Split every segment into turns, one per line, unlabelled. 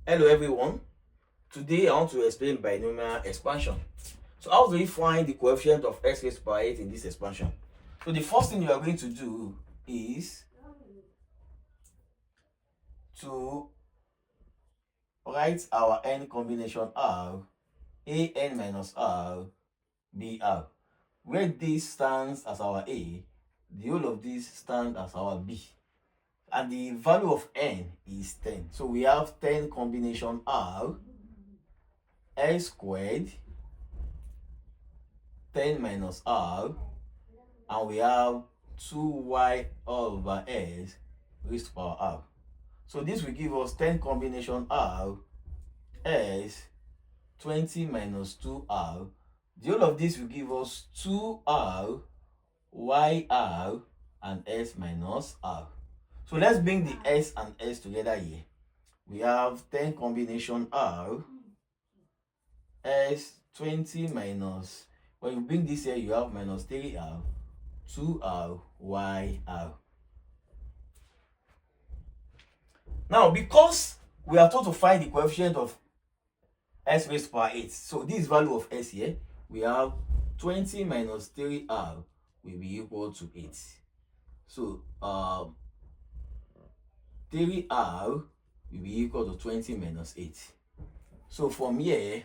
Hello everyone. Today I want to explain binomial expansion. So how do we find the coefficient of x raised to power 8 in this expansion? So the first thing you are going to do is to write our n combination R, a n minus r, b r. Where this stands as our a, the whole of this stands as our b. And the value of n is 10. So we have 10 combination R, s squared, 10 minus r, and we have 2y all over s raised to power r. So this will give us 10 combination r, s, 20 minus 2r. The whole of this will give us 2r, yr, and s minus r. So let's bring the s and s together here. We have 10 combination r, s, 20 minus, when you bring this here, you have minus 3r, 2r, yr. Now, because we are told to find the coefficient of s raised to power 8, so this value of s here, we have 20 minus 3r will be equal to 8. So 3r will be equal to 20 minus 8. So from here,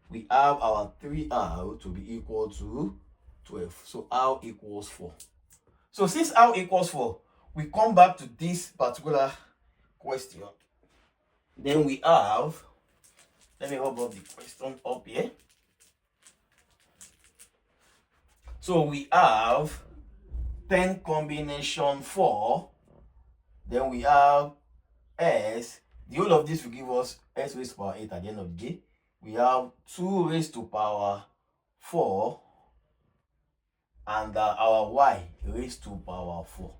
we have our 3r to be equal to 12. So r equals 4. So since r equals 4, we come back to this particular question. Then we have, let me rub up the question up here. So we have 10 combination 4. Then we have s. The whole of this will give us s raised to power 8 at the end of the day. We have 2 raised to power 4 and our y raised to power 4.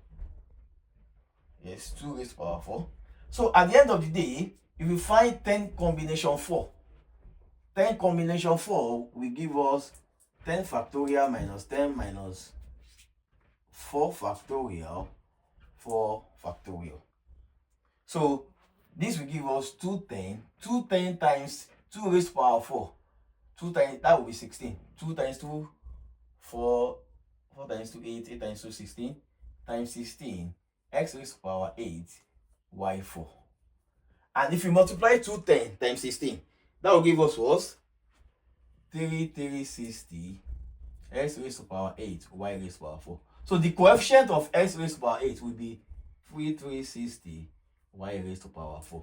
Yes, 2 raised to power 4. So at the end of the day, if we find 10 combination 4, 10 combination 4 will give us 10 factorial minus 10 minus 4 factorial, 4 factorial. So this will give us 210. 210 times 2 raised to power 4. 2 times, that will be 16. 2 times 2, 4. 4 times 2, 8. 8 times 2, 16. Times 16. X raised to power 8, y 4. And if you multiply 210 times 16, that will give us what? 3360. X raised to power 8, y raised to power 4. So the coefficient of x raised to power 8 will be 3360, y raised to power 4.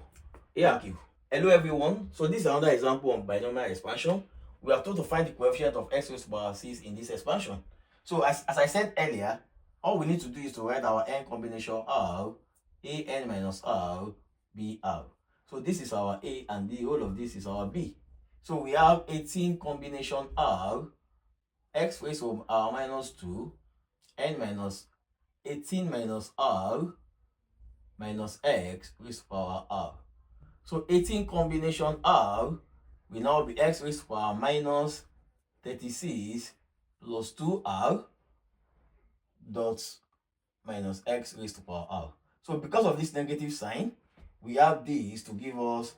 Yeah. Thank you. Hello everyone. So this is another example of binomial expansion. We are told to find the coefficient of x raised to power 6 in this expansion. So as I said earlier, all we need to do is to write our n combination r, a n minus r, b r. So this is our a and the whole of this is our b. So we have 18 combination r, x raised to r minus 2, n minus 18 minus r minus x raised to power r. So 18 combination r will now be x raised to power minus 36 plus 2r dot minus x raised to power r. So because of this negative sign, we have this to give us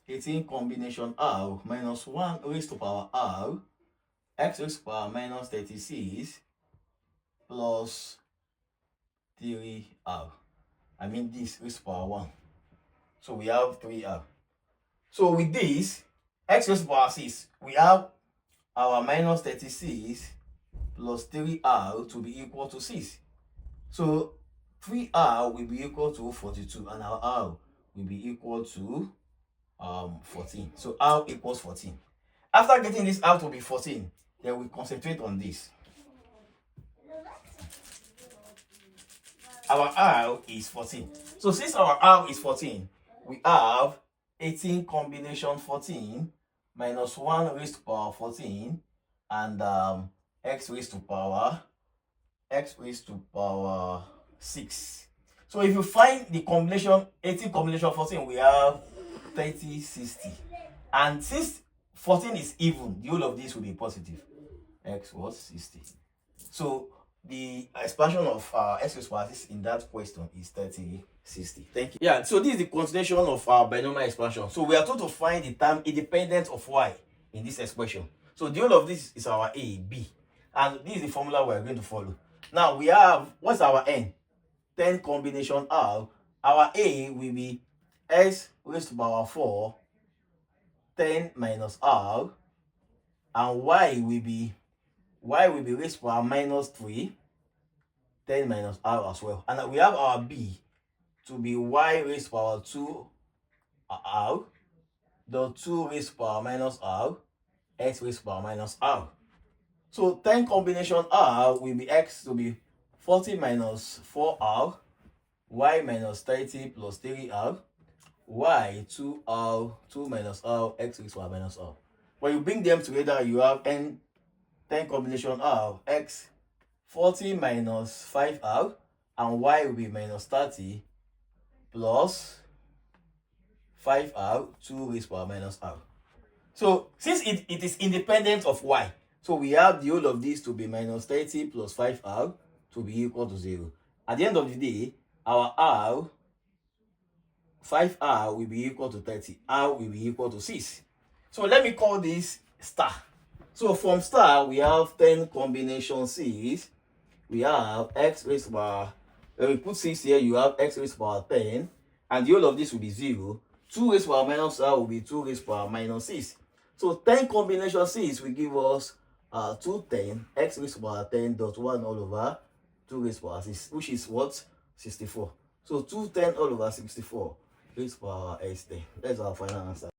18 combination r minus 1 raised to power r, x raised to power minus 36 plus 3r. I mean this raised to power 1. So we have 3r. So with this, x raised to power 6, we have our minus 36 plus 3r to be equal to 6. So 3r will be equal to 42 and our r will be equal to 14. So r equals 14. After getting this r to be 14, then we concentrate on this. Our r is 14. So since our r is 14, we have 18 combination 14 minus 1 raised to power 14 and x raised to power 6. So if you find the combination 18 combination 14, we have 3060. And since 14 is even, the whole of this will be positive. X was 60. So the expansion of x raised to power 6 in that question is 3060. Thank you. Yeah, so this is the continuation of our binomial expansion. So we are told to find the term independent of y in this expression. So the whole of this is our a, b, and this is the formula we are going to follow. Now we have, what's our n? 10 combination r. Our a will be x raised to power 4 10 minus r, and y will be raised to power minus 3 10 minus r as well. And we have our b to be y raised to power 2 r, the 2 raised to power minus r, x raised to power minus r. So 10 combination r will be x to be 40 minus 4r, y minus 30 plus 3r, y 2r, 2 minus r, x raised to power minus r. When you bring them together, you have n 10 combination r, x 40 minus 5r, and y will be minus 30 plus 5r, 2 raised to power minus r. So since it is independent of y, so we have the whole of this to be minus 30 plus 5r to be equal to 0. At the end of the day, our r, 5r will be equal to 30, r will be equal to 6. So let me call this star. So from star, we have 10 combination 6. We have x raised to power, when we put 6 here, you have x raised to power 10, and the whole of this will be 0. 2 raised to power minus r will be 2 raised to power minus 6. So 10 combination 6 will give us 210, x raised to power 10 dot 1 all over 2 raised to power 6, which is what? 64. So 210 all over 64 raised to power x10. That's our final answer.